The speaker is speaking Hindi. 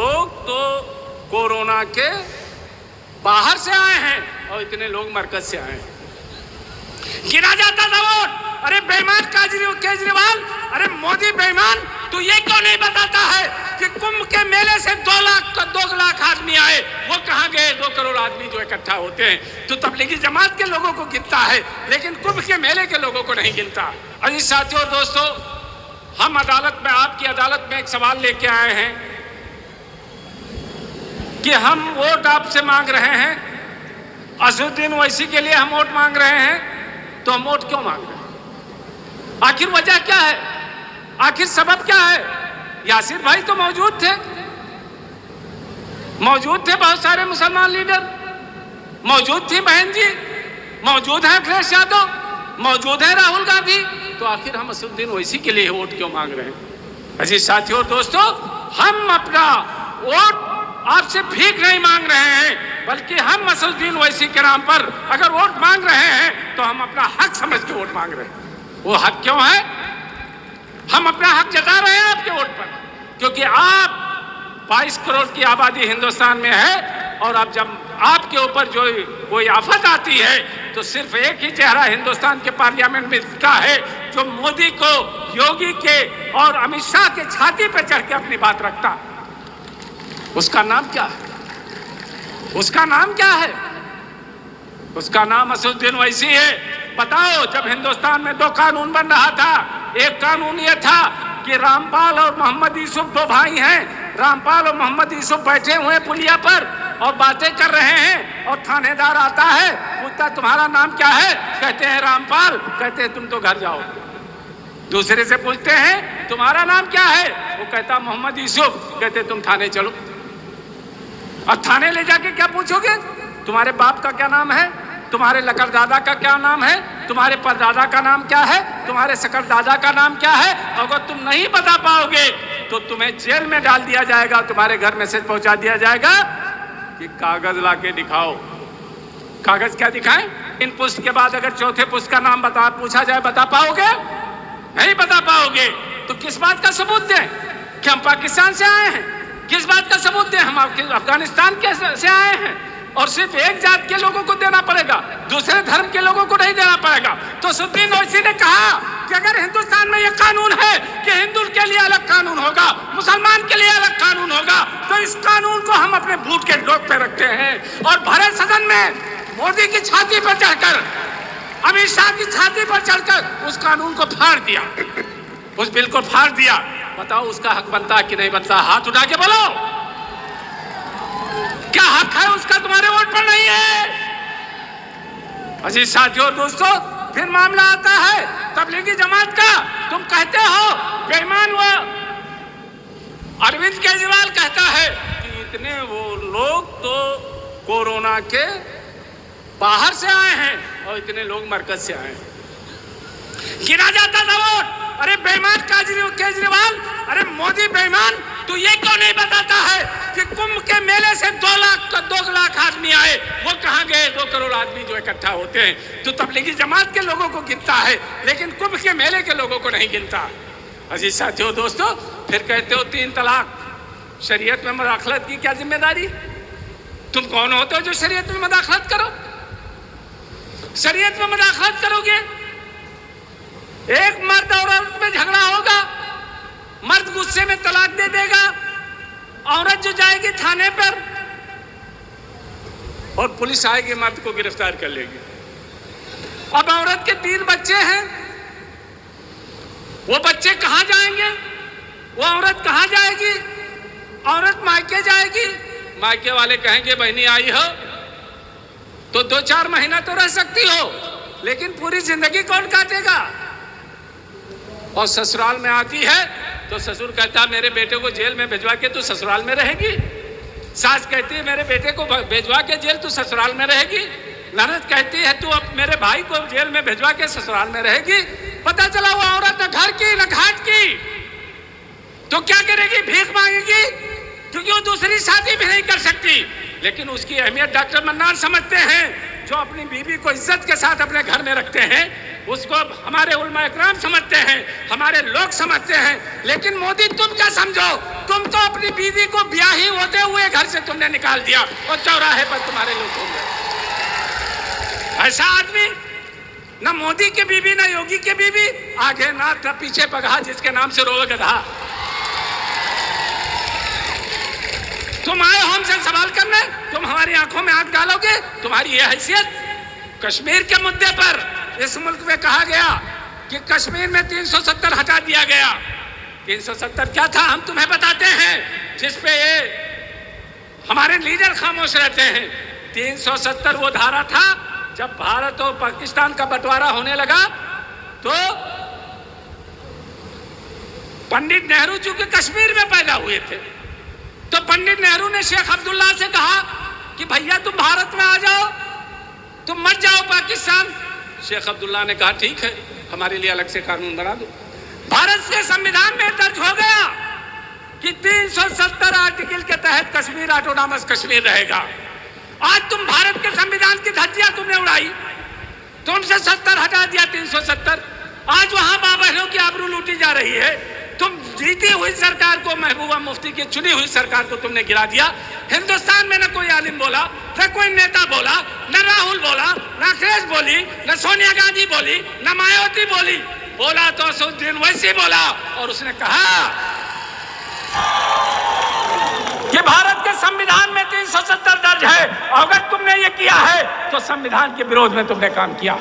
लोग तो कोरोना के बाहर से आए हैं और इतने लोग मरकज से आए हैं। गिरा जाता था वोट, अरे बेईमान केजरीवाल, अरे मोदी बेईमान, तू ये क्यों नहीं बताता है कि कुंभ के मेले से 2 लाख आदमी आए, वो कहाँ गए? 2 करोड़ आदमी जो इकट्ठा होते हैं, तो तबलीगी जमात के लोगों को गिनता है, लेकिन कुंभ के मेले के लोगों को नहीं गिनता। अजीज साथियों और दोस्तों, हम अदालत में, आपकी अदालत में एक सवाल लेके आए हैं कि हम वोट आपसे मांग रहे हैं, असदुद्दीन ओवैसी के लिए हम वोट मांग रहे हैं, तो हम वोट क्यों मांग रहे हैं? आखिर वजह क्या है? आखिर सबब क्या है? यासिर भाई तो मौजूद थे बहुत सारे मुसलमान लीडर, मौजूद थी बहन जी, मौजूद है अखिलेश यादव, मौजूद है राहुल गांधी, तो आखिर हम असदुद्दीन ओवैसी के लिए वोट क्यों मांग रहे हैं? अजीज साथियों और दोस्तों, हम अपना वोट आपसे भीख नहीं मांग रहे हैं, बल्कि हम असदुद्दीन ओवैसी के नाम पर अगर वोट मांग रहे हैं तो हम अपना हक समझ के वोट मांग रहे हैं। वो हक क्यों है? हम अपना हक जता रहे हैं आपके वोट पर, क्योंकि आप 22 करोड़ की आबादी हिंदुस्तान में है, और अब जब आपके ऊपर जो कोई आफत आती है तो सिर्फ एक ही चेहरा हिंदुस्तान के पार्लियामेंट में दिखता है, जो मोदी को, योगी के और अमित शाह के छाती पर चढ़ के अपनी बात रखता। उसका नाम क्या है? उसका नाम क्या है? उसका नाम असदुद्दीन ओवैसी है। बताओ, जब हिंदुस्तान में 2 कानून बन रहा था, एक कानून यह था कि रामपाल और मोहम्मद यूसुफ 2 भाई हैं, रामपाल और मोहम्मद यूसुफ बैठे हुए पुलिया पर और बातें कर रहे हैं, और थानेदार आता है, पूछता तुम्हारा नाम क्या है? कहते हैं रामपाल, कहते हैं तुम तो घर जाओ। दूसरे से पूछते हैं तुम्हारा नाम क्या है? वो कहता मोहम्मद यूसुफ, कहते तुम थाने चलो। और थाने ले जाके क्या पूछोगे? तुम्हारे बाप का क्या नाम है? तुम्हारे लकड़दादा का क्या नाम है? तुम्हारे परदादा का नाम क्या है? तुम्हारे सकरदादा का नाम क्या है? अगर तुम नहीं बता पाओगे तो तुम्हें जेल में डाल दिया जाएगा, तुम्हारे घर मैसेज पहुंचा दिया जाएगा कि कागज लाके दिखाओ। कागज क्या दिखाएं? इन पुष्ट के बाद अगर चौथे पुष्ट का नाम पूछा जाए, बता पाओगे? नहीं बता पाओगे तो किस बात का सबूत दें कि हम पाकिस्तान से आए हैं? किस बात का सबूत दें हम अफगानिस्तान से आए हैं? और सिर्फ एक जात के लोगों को देना पड़ेगा, दूसरे धर्म के लोगों को नहीं देना पड़ेगा। तो असदुद्दीन ओवैसी ने कहा कि अगर हिंदुस्तान में यह कानून है कि हिंदू के लिए अलग कानून होगा, मुसलमान के लिए अलग कानून होगा, तो इस कानून को हम अपने बूट के डोक पे रखते हैं। और भरे सदन में मोदी की छाती पर चढ़कर, अमित शाह की छाती पर चढ़कर उस कानून को फाड़ दिया, उस बिल को फाड़ दिया। बताओ उसका हक बनता है कि नहीं बनता? हाथ उठा के बोलो, क्या हक है उसका? तुम्हारे वोट पर नहीं है। अजीज साथियों और दोस्तों, फिर मामला आता है तबलीगी जमात का। तुम कहते हो बेईमान, वो अरविंद केजरीवाल कहता है कि इतने वो लोग तो कोरोना के बाहर से आए हैं और इतने लोग मरकज से आए हैं। गिरा जाता था वोट, अरे बेईमान केजरीवाल, अरे मोदी बेईमान, तू ये क्यों नहीं बताता है कि कुंभ के मेले से 2 लाख आदमी आए, वो कहाँ गए? 2 करोड़ आदमी जो इकट्ठा होते हैं, तो तबलीगी जमात के लोगों को गिनता है, लेकिन कुंभ के मेले के लोगों को नहीं गिनता। अजीज साथियों दोस्तों, फिर कहते हो 3 तलाक, शरीयत में मुदाखलत की क्या जिम्मेदारी? तुम कौन होते हो जो शरीयत में मुदाखलत करो? शरीयत में मुदाखलत करोगे? एक मर्द और औरत में झगड़ा होगा, मर्द गुस्से में तलाक दे देगा, औरत जो जाएगी थाने पर और पुलिस आएगी, मर्द को गिरफ्तार कर लेगी। अब औरत के 3 बच्चे हैं, वो बच्चे कहां जाएंगे? वो औरत कहां जाएगी? औरत मायके जाएगी, मायके वाले कहेंगे बहनी आई हो तो 2-4 महीना तो रह सकती हो, लेकिन पूरी जिंदगी कौन काटेगा? और ससुराल में आती है तो ससुर कहता मेरे बेटे को जेल में भिजवा के तू ससुराल में रहेगी। सास कहती है मेरे बेटे को भिजवा के जेल तू ससुराल में रहेगी। ननद कहती है तू अब मेरे भाई को जेल में भिजवा के ससुराल में रहेगी। पता चला वो औरत न घर की न घाट की, तो क्या करेगी? भीख मांगेगी, क्योंकि वो दूसरी शादी भी नहीं कर सकती। लेकिन उसकी अहमियत डॉक्टर मन्नान समझते हैं, जो अपनी बीवी को इज्जत के साथ अपने घर में रखते हैं। उसको हमारे उलमा इकराम समझते हैं, हमारे लोग समझते हैं। लेकिन मोदी तुम क्या समझो, तुम तो अपनी बीवी को ब्याही होते हुए घर से तुमने निकाल दिया और चौराहे पर तुम्हारे लोग घूम रहे। ऐसा आदमी न मोदी की बीवी न योगी की बीवी, आगे नाथ न पीछे पगहा, जिसके नाम से रोवे गधा। तुम आए हमसे सवाल करने, तुम हमारी आंखों में आंख डालोगे? तुम्हारी यह हैसियत? कश्मीर के मुद्दे पर इस मुल्क में कहा गया कि कश्मीर में 370 हटा दिया गया। 370 क्या था हम तुम्हें बताते हैं, जिसपे ये हमारे लीडर खामोश रहते हैं। 370 वो धारा था जब भारत और पाकिस्तान का बंटवारा होने लगा तो पंडित नेहरू चूंकि कश्मीर में पैदा हुए थे, तो पंडित नेहरू ने शेख अब्दुल्ला से कहा कि भैया तुम भारत में आ जाओ, तुम मत जाओ पाकिस्तान। शेख अब्दुल्ला ने कहा ठीक है, हमारे लिए अलग से कानून बना दो। भारत के संविधान में दर्ज हो गया कि 370 आर्टिकल के तहत कश्मीर ऑटोनॉमस कश्मीर रहेगा। आज तुम भारत के संविधान की धज्जियां तुमने उड़ाई, तुमसे 70 हटा दिया 370। आज वहां मां बहनों की आबरू लूटी जा रही है। तुम जीती हुई सरकार को, महबूबा मुफ्ती की चुनी हुई सरकार को तुमने गिरा दिया। हिंदुस्तान में न कोई आलिम बोला, न कोई नेता बोला, न राहुल बोला, न अखिलेश बोली, न सोनिया गांधी बोली, न मायावती बोली। बोला तो असदुद्दीन ओवैसी बोला और उसने कहा कि भारत के संविधान में 370 दर्ज है, अगर तुमने ये किया है तो संविधान के विरोध में तुमने काम किया।